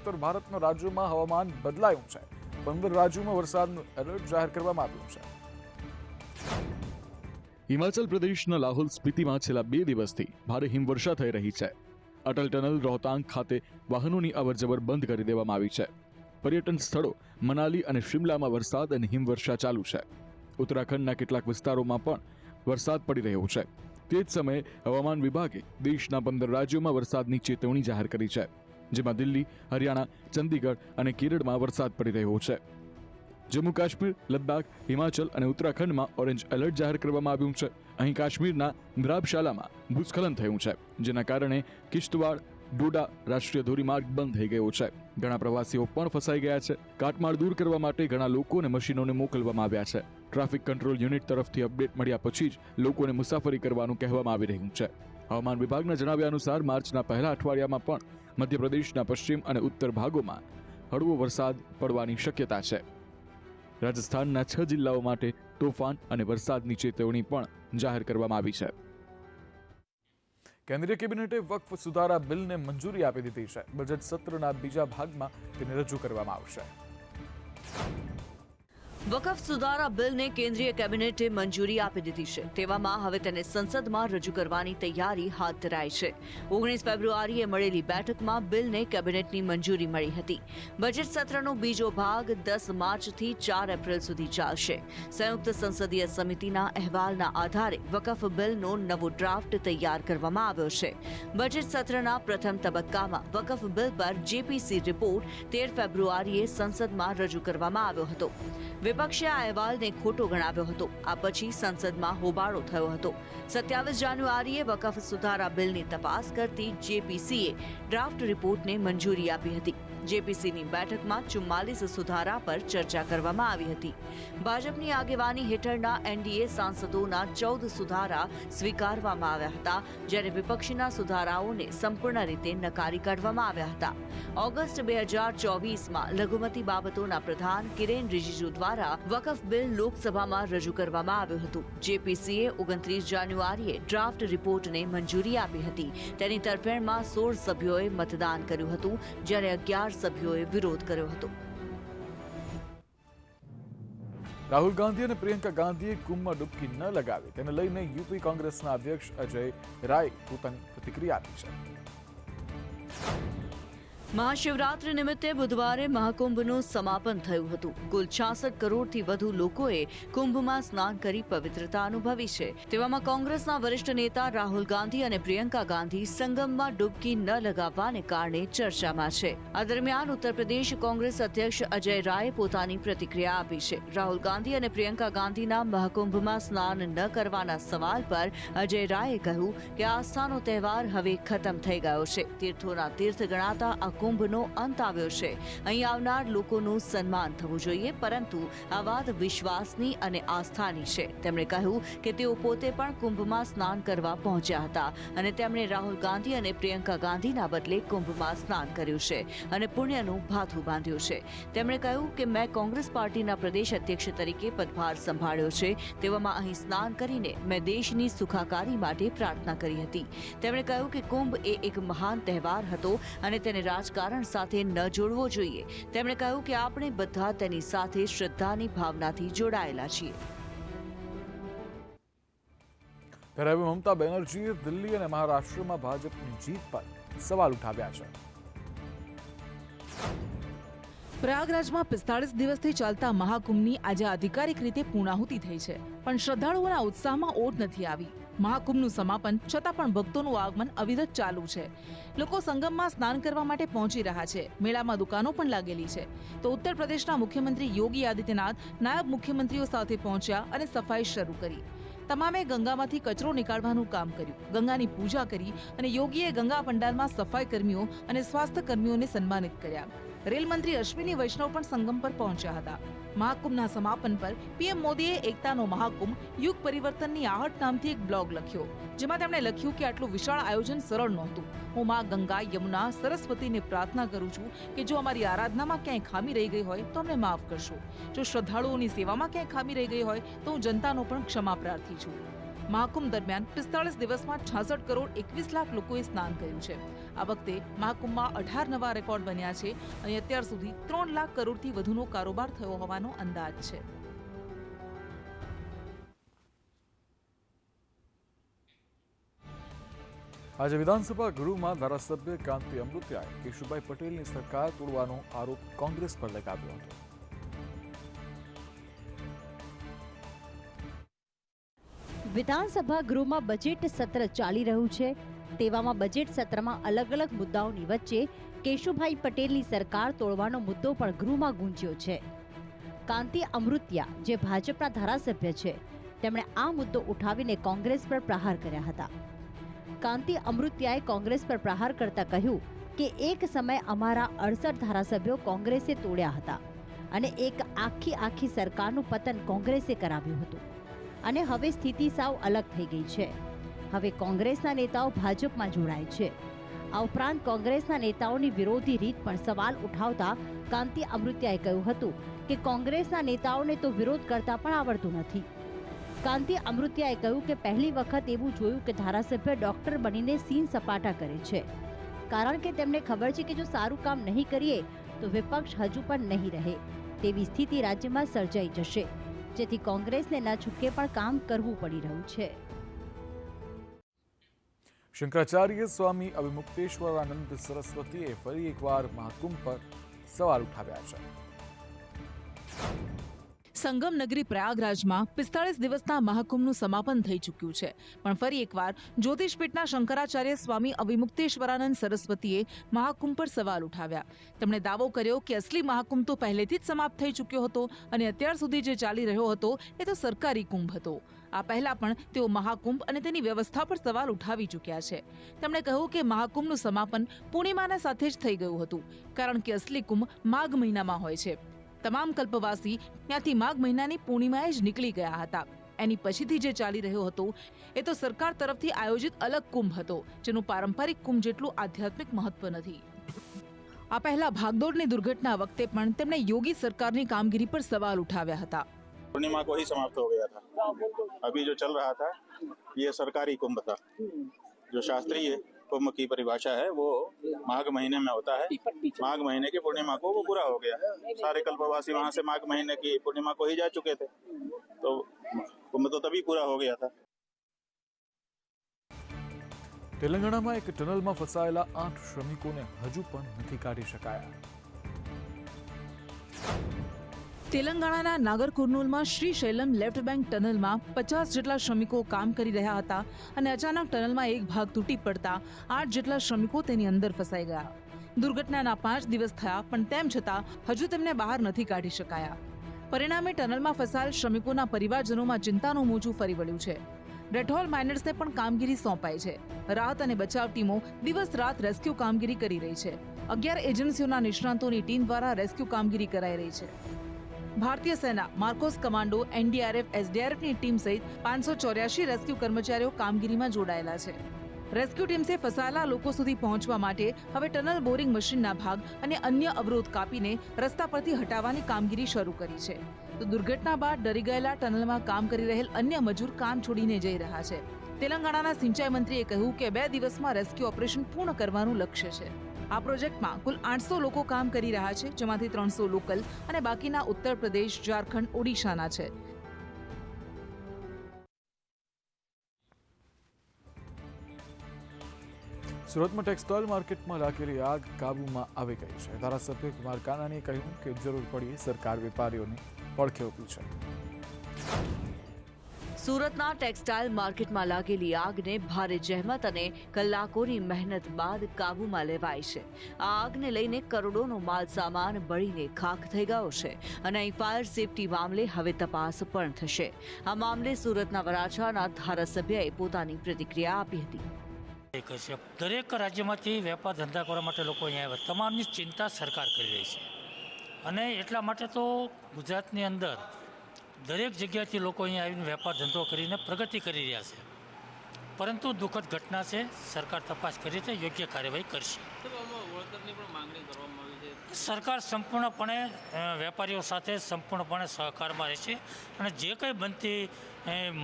ઉત્તર ભારતના રાજ્યોમાં હવામાન બદલાયું છે। 15 રાજ્યોમાં વરસાદનું એલર્ટ જાહેર કરવામાં આવ્યું છે। હિમાચલ પ્રદેશના લાહોલ સ્પીતિમાં છેલ્લા 2 દિવસથી ભારે હિમવર્ષા થઈ રહી છે। અટલ ટનલ રોહતાંગ ખાતે વાહનોની અવરજવર બંધ કરી દેવામાં આવી છે। પર્યટન સ્થળો મનાલી અને શિમલામાં વરસાદ અને હિમવર્ષા ચાલુ છે। ઉત્તરાખંડના કેટલાક વિસ્તારોમાં પણ વરસાદ પડી રહ્યો છે। તે જ સમયે હવામાન વિભાગે દેશના 15 રાજ્યોમાં વરસાદની ચેતવણી જાહેર કરી છે, જેમાં દિલ્હી, હરિયાણા, ચંદીગઢ અને કેરળમાં વરસાદ પડી રહ્યો છે। જમ્મુ કાશ્મીર, લદ્દાખ, હિમાચલ અને ઉત્તરાખંડમાં ઓરેન્જ એલર્ટ જાહેર કરવામાં આવ્યું છે। અહીં કાશ્મીરના દ્રાબશાલામાં ભૂસ્ખલન થયું છે, જેના કારણે કિશ્તવાડ ડોડા રાષ્ટ્રીય ધોરીમાર્ગ બંધ થઈ ગયો છે। ઘણા પ્રવાસીઓ પણ ફસાઈ ગયા છે। કાટમાળ દૂર કરવા માટે ઘણા લોકો અને મશીનોને મોકલવામાં આવ્યા છે। ટ્રાફિક કંટ્રોલ યુનિટ તરફથી અપડેટ મળ્યા પછી જ લોકોને મુસાફરી કરવાનું કહેવામાં આવી રહ્યું છે। હવામાન વિભાગના જણાવ્યા અનુસાર માર્ચના પહેલા અઠવાડિયામાં પણ મધ્યપ્રદેશના પશ્ચિમ અને ઉત્તર ભાગોમાં હળવો વરસાદ પડવાની શક્યતા છે। રાજસ્થાનના 6 જિલ્લાઓ માટે તોફાન અને વરસાદની ચેતવણી પણ જાહેર કરવામાં આવી છે। કેન્દ્રીય કેબિનેટે વક્ફ સુધારા બિલને મંજૂરી આપી દીધી છે। બજેટ સત્રના બીજા ભાગમાં તેને રજૂ કરવામાં આવશે। વકફ સુધારા બિલને કેન્દ્રીય કેબિનેટે મંજૂરી આપી દીધી છે। તેવામાં હવે તેને સંસદમાં રજૂ કરવાની તૈયારી હાથ ધરાઈ છે। 19 ફેબ્રુઆરીએ મળેલી બેઠકમાં બિલને કેબિનેટની મંજૂરી મળી હતી। બજેટ સત્રનો બીજો ભાગ 10 માર્ચથી 4 એપ્રિલ સુધી ચાલશે। સંયુક્ત સંસદીય સમિતિના અહેવાલના આધારે વકફ બિલનો નવો ડ્રાફ્ટ તૈયાર કરવામાં આવ્યો છે। બજેટ સત્રના પ્રથમ તબક્કામાં વકફ બિલ પર જેપીસી રિપોર્ટ 13 ફેબ્રુઆરીએ સંસદમાં રજૂ કરવામાં આવ્યો હતો। વિપક્ષે આ અહેવાલને ખોટો ગણાવ્યો હતો। આ પછી સંસદમાં હોબાળો થયો હતો। 27 જાન્યુઆરીએ વકફ સુધારા બિલની તપાસ કરતી જેપીસીએ ડ્રાફ્ટ રિપોર્ટને મંજૂરી આપી હતી। જેપીસીની બેઠકમાં 44 સુધારા પર ચર્ચા કરવામાં આવી હતી। ભાજપની આગેવાની હેઠળના એનડીએ સાંસદોના 14 સુધારા સ્વીકારવામાં આવ્યા હતા, જ્યારે વિપક્ષના સુધારાઓને સંપૂર્ણ રીતે નકારી કાઢવામાં આવ્યા હતા। ઓગસ્ટ 2024માં લઘુમતી બાબતોના પ્રધાન કિરેન રિજિજુ દ્વારા વકફ બિલ લોકસભામાં રજૂ કરવામાં આવ્યું હતું। જેપીસીએ 29 જાન્યુઆરીએ ડ્રાફ્ટ રિપોર્ટને મંજૂરી આપી હતી। તેની તરફેણમાં 16 સભ્યોએ મતદાન કર્યું હતું, જ્યારે 11 સભ્યોએ વિરોધ કર્યો હતો। રાહુલ ગાંધી અને પ્રિયંકા ગાંધીએ કુંભમાં ડૂબકી ન લગાવી તેને લઈને યુપી કોંગ્રેસના અધ્યક્ષ અજય રાય પોતાની પ્રતિક્રિયા આપી છે। મહાશિવરાત્રી નિમિત્તે બુધવારે મહાકુંભનું સમાપન થયું હતું। કુલ 66 કરોડથી વધુ લોકોએ કુંભમાં સ્નાન કરી પવિત્રતા અનુભવી છે। તેવામાં કોંગ્રેસના વરિષ્ઠ નેતા રાહુલ ગાંધી અને પ્રિયંકા ગાંધી સંગમમાં ડૂબકી ન લગાવવાને કારણે ચર્ચામાં છે। આ દરમિયાન ઉત્તર પ્રદેશ કોંગ્રેસ અધ્યક્ષ અજય રાયે પોતાની પ્રતિક્રિયા આપી છે। રાહુલ ગાંધી અને પ્રિયંકા ગાંધીના મહાકુંભમાં સ્નાન ન કરવાના સવાલ પર અજય રાયે કહ્યું કે આસ્થાનો તહેવાર હવે ખતમ થઈ ગયો છે। તીર્થોના તીર્થ ગણાતા આ કુંભનો અંત આવ્યો છે। અહીં આવનાર લોકોનું સન્માન થવું જોઈએ, પરંતુ આ વાત વિશ્વાસની અને આસ્થાની છે। તેમણે કહ્યું કે તેઓ પોતે પણ કુંભમાં સ્નાન કરવા પહોંચ્યા હતા અને તેમણે રાહુલ ગાંધી અને પ્રિયંકા ગાંધીના બદલે કુંભમાં સ્નાન કર્યું છે અને પુણ્યનું ભાથું બાંધ્યું છે। તેમણે કહ્યું કે મેં કોંગ્રેસ પાર્ટીના પ્રદેશ અધ્યક્ષ તરીકે પદભાર સંભાળ્યો છે। તેવામાં અહીં સ્નાન કરીને મેં દેશની સુખાકારી માટે પ્રાર્થના કરી હતી। તેમણે કહ્યું કે કુંભ એ એક મહાન તહેવાર હતો અને તેને રાજકારણ સાથે ન જોડવો જોઈએ। તેમણે કહ્યું કે આપણે બધા તેની સાથે શ્રદ્ધાની ભાવનાથી જોડાયેલા છીએ। ત્યારે હવે મમતા બેનર્જીએ દિલ્હી અને મહારાષ્ટ્રમાં ભાજપની જીત પર સવાલ ઉઠાવ્યા છે। પ્રયાગરાજમાં 45 દિવસથી ચાલતા મહાકુંભની આજે આધિકારિક રીતે પૂર્ણાહુતિ થઈ છે, પણ શ્રદ્ધાળુઓના ઉત્સાહમાં ઓટ નથી આવી। મહાકુંભનું સમાપન છતાં પણ ભક્તોનું આગમન અવિરત ચાલુ છે। લોકો સંગમમાં સ્નાન કરવા માટે પહોંચી રહ્યા છે। મેળામાં દુકાનો પણ લાગેલી છે। તો ઉત્તર પ્રદેશના મુખ્યમંત્રી યોગી આદિત્યનાથ નાયબ મુખ્યમંત્રીઓ સાથે પહોંચ્યા અને સફાઈ શરૂ કરી। તમામે ગંગામાંથી કચરો નીકાળવાનું કામ કર્યું, ગંગાની પૂજા કરી અને યોગીએ ગંગા પંડાલમાં સફાઈ કર્મીઓ અને સ્વાસ્થ્ય કર્મીઓને સન્માનિત કર્યા। રેલ મંત્રી અશ્વિની વૈષ્ણવ પણ સંગમ પર પહોંચ્યા હતા। મહાકુંભના સમાપન પર પીએમ મોદીએ એકતાનો મહાકુંભ યુગ પરિવર્તનની આહટ નામથી એક બ્લોગ લખ્યો, જેમાં તેમણે લખ્યું કે આટલું વિશાળ આયોજન સરળ નહોતું। હું માં ગંગા, યમુના, સરસ્વતીને પ્રાર્થના કરું છું કે જો અમારી આરાધનામાં ક્યાંય ખામી રહી ગઈ હોય તો અમને માફ કરશો। જો શ્રદ્ધાળુઓની સેવામાં ક્યાંય ખામી રહી ગઈ હોય તો હું જનતાનો પણ ક્ષમા પ્રાર્થી છું। મહાકુંભ દરમિયાન 45 દિવસમાં 66 કરોડ 21 લાખ લોકોએ સ્નાન કર્યું છે। આ વખતે મહાકુંભમાં 18 નવા રેકોર્ડ બન્યા છે અને અત્યાર સુધી 3 લાખ કરોડથી વધુનો કારોબાર થયો હોવાનો અંદાજ છે. આજે વિધાનસભા ગૃહમાં ધારાસભ્ય કાંતિ અમૃત્યાએ કેશુભાઈ પટેલની સરકાર તોડવાનો આરોપ કોંગ્રેસ પર લગાવ્યો હતો. વિધાનસભા ગૃહમાં બજેટ સત્ર ચાલી રહ્યું છે. તેવામાં બજેટ સત્રમાં અલગ અલગ મુદ્દાઓની વચ્ચે કેશુભાઈ પટેલની સરકાર તોડવાનો મુદ્દો પણ ગૃહમાં ગુંજ્યો છે. કાંતિ અમૃત્યા જે ભાજપના ધારાસભ્ય છે, તેમણે આ મુદ્દો ઉઠાવીને કોંગ્રેસ પર પ્રહાર કર્યા હતા. કાંતિ અમૃત્યાએ કોંગ્રેસ પર પ્રહાર કરતા કહ્યું કે એક સમય અમારા 68 ધારાસભ્યો કોંગ્રેસે તોડ્યા હતા અને એક આખી સરકારનું પતન કોંગ્રેસે કરાવ્યું હતું અને હવે સ્થિતિ સાવ અલગ થઈ ગઈ છે. હવે કોંગ્રેસના નેતાઓ ભાજપમાં જોડાય છે. આ ઉપરાંત કોંગ્રેસના નેતાઓની વિરોધી રીત પણ સવાલ ઉઠાવતા કાંતિ અમૃત્યાએ કહ્યું હતું કે કોંગ્રેસના નેતાઓને તો વિરોધ કરતા પણ આવડતું નથી. કાંતિ અમૃત્યાએ કહ્યું કે પહેલી વખત એવું જોયું કે ધારાસભ્ય ડોક્ટર બનીને સીન સપાટા કરે છે, કારણ કે તેમને ખબર છે કે જો સારું કામ નહીં કરીએ તો વિપક્ષ હજુ પણ નહીં રહે તેવી સ્થિતિ રાજ્યમાં સર્જાઈ જશે, જેથી કોંગ્રેસને ન છૂટકે પણ કામ કરવું પડી રહ્યું છે. શંકરાચાર્ય સ્વામી અવિમુક્તેશ્વરાનંદ સરસ્વતીએ ફરી એકવાર મહાકુંભ પર સવાલ ઉઠાવ્યા છે. સંગમ નગરી પ્રયાગરાજમાં 45 દિવસના મહાકુંભનું સમાપન થઈ ચૂક્યું છે, પણ ફરી એકવાર જ્યોતિષપીઠના શંકરાચાર્ય સ્વામી અવિમુક્તેશ્વરાનંદ સરસ્વતીએ મહાકુંભ પર સવાલ ઉઠાવ્યા. તેમણે દાવો કર્યો કે અસલી મહાકુંભ તો પહેલેથી જ સમાપ્ત થઈ ચૂક્યો હતો અને અત્યાર સુધી જે ચાલી રહ્યો હતો એ તો સરકારી કુંભ હતો. આ પહેલા પણ તેઓ મહાકુંભ અને તેની વ્યવસ્થા પર સવાલ ઉઠાવી ચૂક્યા છે. તેમણે કહ્યું કે મહાકુંભનું સમાપન પૂર્ણિમાના સાથે જ થઈ ગયું હતું, કારણ કે અસલી કુંભ માઘ મહિનામાં હોય છે. તમામ કલ્પવાસી ત્યાંથી માઘ મહિનાની પૂર્ણિમાએ જ નીકળી ગયા હતા. એની પછીથી જે ચાલી રહ્યો હતો એ તો સરકાર તરફથી આયોજિત અલગ કુંભ હતો, જેનું પારંપરિક કુંભ જેટલું આધ્યાત્મિક મહત્વ નથી. આ પહેલા ભાગદોડની દુર્ઘટના વખતે પણ તેમણે યોગી સરકારની કામગીરી પર સવાલ ઉઠાવ્યા હતા. पूर्णिमा को ही समाप्त हो गया था. अभी जो चल रहा था ये सरकारी कुंभ था. जो शास्त्रीय कुंभ की परिभाषा है वो माघ महीने में होता है. माघ महीने की पूर्णिमा को वो पूरा हो गया. सारे कल्पवासी वहाँ से माघ महीने की पूर्णिमा को ही जा चुके थे, तो कुंभ तो तभी पूरा हो गया था. તેલંગાણામાં એક ટનલમાં ફસાયેલા 8 શ્રમિકોને હજુ પણ નથી કાઢી શકાયા. તેલંગાણાના નાગર કુર્નૂલમાં શ્રી શૈલમ લેફ્ટ બેંક ટનલમાં 50 જેટલા શ્રમિકો કામ કરી રહ્યા હતા અને અચાનક ટનલમાં એક ભાગ તૂટી પડતા 8 જેટલા શ્રમિકો તેની અંદર ફસાઈ ગયા. દુર્ઘટનાના 5 દિવસ થયા, પણ તેમ છતાં હજુ તેમને બહાર નથી કાઢી શકાયા. પરિણામે ટનલમાં ફસાયેલ શ્રમિકોના પરિવારજનોમાં ચિંતાનું મોજું ફરી વળ્યું છે. રેડહોલ માઇનર્સને પણ કામગીરી સોંપાઈ છે. રાહત અને બચાવ ટીમો દિવસ રાત રેસ્ક્યુ કામગીરી કરી રહી છે. 11 એજન્સીઓના નિષ્ણાતોની ટીમ દ્વારા રેસ્ક્યુ કામગીરી કરાઈ રહી છે. ભારતીય સેના, માર્કોસ કમાન્ડો, એનડીઆરએફ, એસડીઆરએફની ટીમ સહિત 584 રેસ્ક્યુ કર્મચારીઓ કામગીરીમાં જોડાયેલા છે. રેસ્ક્યુ ટીમ્સે ફસાયેલા લોકો સુધી પહોંચવા માટે હવે ટનલ બોરિંગ મશીનના ભાગ અને અન્ય અવરોધ કાપીને રસ્તા પરથી હટાવવાની કામગીરી શરૂ કરી છે. તો દુર્ઘટના બાદ ડરી ગયેલા ટનલમાં કામ કરી રહેલ અન્ય મજૂર કામ છોડીને જઈ રહ્યા છે. તેલંગાણાના સિંચાઈ મંત્રીએ કહ્યું કે 2 દિવસમાં રેસ્ક્યુ ઓપરેશન પૂર્ણ કરવાનું લક્ષ્ય છે. આ પ્રોજેક્ટમાં કુલ 800 લોકો કામ કરી રહ્યા છે, જેમાંથી 300 લોકલ અને બાકીના ઉત્તર પ્રદેશ, ઝારખંડ, ઓડિશાના છે. સુરતમાં ટેક્સટાઇલ માર્કેટમાં લાગેલી આગ કાબૂમાં આવી ગઈ છે. ધારાસભ્ય કુમાર કાનાણીએ કહ્યું કે જરૂર પડીએ સરકાર વેપારીઓને પડખે ઊભી છે. સુરતના ટેક્સટાઇલ માર્કેટમાં લાગેલી આગને ભારે જહેમત અને કલાકોની મહેનત બાદ કાબૂમાં લેવાઈ છે. આ આગને લઈને કરોડોનો માલ સામાન બળીને ખાખ થઈ ગયો છે અને અહીં ફાયર સેફટી મામલે હવે તપાસ પણ થશે. આ મામલે સુરતના વરાછાના ધારાસભ્યએ પોતાની પ્રતિક્રિયા આપી હતી. દરેક રાજ્યમાંથી વેપાર ધંધા કરવા માટે લોકો અહીંયા આવ્યા. તમામની ચિંતા સરકાર કરી રહી છે અને એટલા માટે તો ગુજરાતની અંદર દરેક જગ્યાએથી લોકો અહીંયા આવીને વેપાર ધંધો કરીને પ્રગતિ કરી રહ્યા છે. પરંતુ દુઃખદ ઘટના છે. સરકાર તપાસ કરી છે, યોગ્ય કાર્યવાહી કરશે. સરકાર સંપૂર્ણપણે વેપારીઓ સાથે સંપૂર્ણપણે સહકારમાં રહેશે અને જે કંઈ બનતી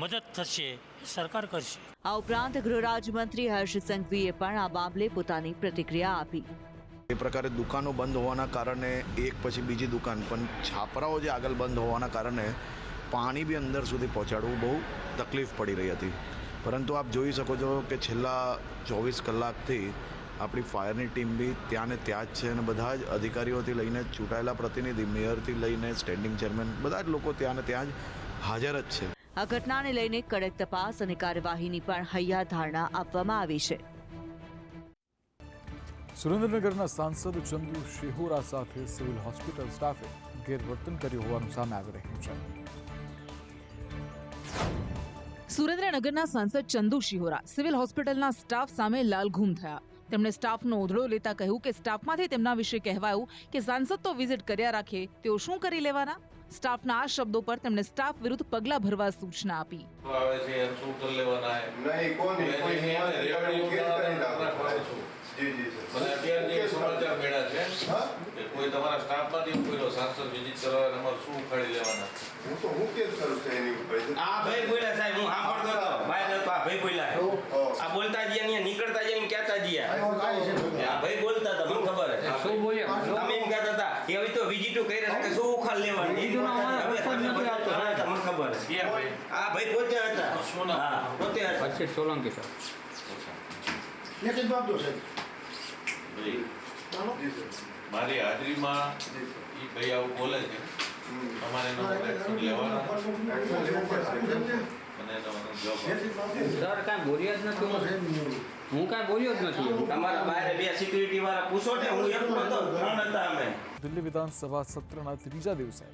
મદદ થશે સરકાર કરશે. આ ઉપરાંત ગૃહ રાજ્યમંત્રી હર્ષ સંઘવીએ પણ આ મામલે પોતાની પ્રતિક્રિયા આપી. એ પ્રકારે દુકાનો બંધ હોવાના કારણે એક પછી બીજી દુકાન, પણ છાપરાઓ જે આગળ બંધ હોવાના કારણે પાણી બી અંદર સુધી પહોંચાડવું બહુ તકલીફ પડી રહી હતી. પરંતુ આપ જોઈ શકો છો કે છેલ્લા 24 કલાકથી આપણી ફાયરની ટીમ બી ત્યાં ને ત્યાં જ છે અને બધા જ અધિકારીઓથી લઈને ચૂંટાયેલા પ્રતિનિધિ, મેયરથી લઈને સ્ટેન્ડિંગ ચેરમેન, બધા જ લોકો ત્યાં ને ત્યાં જ હાજર જ છે. આ ઘટનાને લઈને કડક તપાસ અને કાર્યવાહીની પણ હૈયાધારણા આપવામાં આવી છે. સુરેન્દ્રનગરના સાંસદ ચંદુ શિહોરા સાથે સિવિલ હોસ્પિટલ સ્ટાફે ગેરવર્તન કર્યું હોવાનું સામે આવી રહ્યું છે. સુરેન્દ્રનગરના સાંસદ ચંદુ શિહોરા સિવિલ હોસ્પિટલના સ્ટાફ સામે લાલઘૂમ થયા. તેમણે સ્ટાફનો ઓધળો લેતા કહ્યું કે સ્ટાફમાંથી તેમના વિશે કહેવાયું કે સાંસદ તો વિઝિટ કર્યા રાખે, તેઓ શું કરી લેવાના. સ્ટાફના આ શબ્દો પર તેમણે સ્ટાફ વિરુદ્ધ પગલાં ભરવા સૂચના આપી. સમાચાર મળ્યા છે કે કોઈ તમારા સ્ટાફમાંથી કોઈ સાંસદ વિઝિટ કરવા અમારે શું ઉખાડી લેવાના? હું તો હું કેસ કરું છું એની ઉપર. આ ભાઈ બોલ્યા સાહેબ, હું સાંભળતો હતો. ભાઈ આ ભાઈ બોલ્યા, આ બોલતા ગયા ને નીકળતા ગયા ને કહેતા ગયા. આ ભાઈ બોલતા હતા, મને ખબર છે. શું બોલ્યા? તમે એમ કહેતા હતા કે હવે તો વિઝિટો કરી રહ્યા કે શું ઉખાડ લેવાની. મને ખબર છે. આ ભાઈ પોતે હતા. હા, પોતે હતા. પછી સોલંકી સાહેબ એક જ બાપ દો સાહેબ. મારી હાજરીમાં એ ભાઈ આવું બોલે છે, તમારે એનો એક્શન લેવાનો અને એનો જવાબ. સર કાંઈ બોલ્યો જ નથી, હું કાંઈ બોલ્યો જ નથી. તમારા બહાર બે સિક્યુરિટી વાળા પૂછો ને, હું એકલો હતો, 3 હતા અમે. દિલ્હી વિધાનસભા સત્રના ત્રીજા દિવસે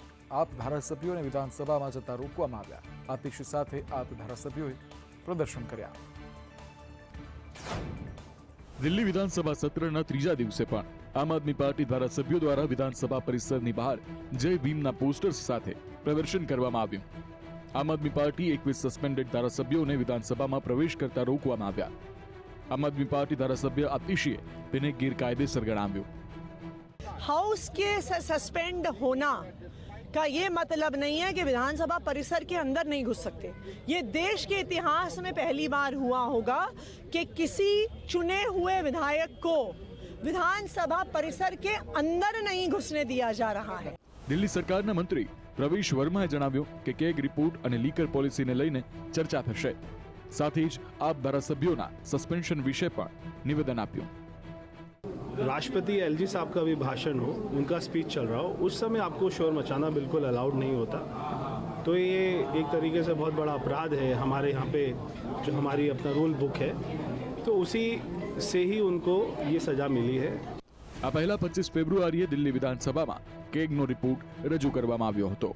આપ ધારાસભ્યોને વિધાનસભામાં જતા રોકવામાં આવ્યા. આતિશ સાથે આપ ધારાસભ્યોએ પ્રદર્શન કર્યા. દિલ્હી વિધાનસભા સત્રના ત્રીજા દિવસે પણ આમ આદમી પાર્ટી ધારાસભ્યો દ્વારા વિધાનસભા પરિસરની બહાર જય ભીમના પોસ્ટર્સ સાથે પ્રદર્શન કરવામાં આવ્યું. આમ આદમી પાર્ટી 21 સસ્પેન્ડેડ ધારાસભ્યોને વિધાનસભામાં પ્રવેશ કરતા રોકવામાં આવ્યા. આમ આદમી પાર્ટી ધારાસભ્ય આતિશીએ તેને ગેરકાયદેસર ગણાવ્યું. हाउस के सस्पेंड होना का ये मतलब नहीं है कि विधानसभा परिसर के अंदर नहीं घुस सकते. ये देश के इतिहास में पहली बार हुआ होगा कि किसी चुने हुए विधायक को विधानसभा परिसर के अंदर नहीं घुसने दिया जा रहा है. દિલ્હી સરકારના મંત્રી પ્રવીશ વર્માએ જણાવ્યું કે કેગ રિપોર્ટ અને લીકર પોલિસીને લઈને ચર્ચા થશે. સાથે જ આપ ધારાસભ્યોના સસ્પેન્શન વિશે પણ નિવેદન આપ્યું. राष्ट्रपति एलजी साहब का भी भाषण हो, उनका स्पीच चल रहा हो, उस समय आपको शोर मचाना बिल्कुल अलाउड नहीं होता. तो ये एक तरीके से बहुत बड़ा अपराध है हमारे यहाँ पे, जो हमारी अपना रूल बुक है, तो उसी से ही उनको ये सजा मिली है. આ પહેલા 25 ફેબ્રુઆરીએ દિલ્હી વિધાનસભામાં કેગનો રિપોર્ટ રજૂ કરવામાં આવ્યો હતો.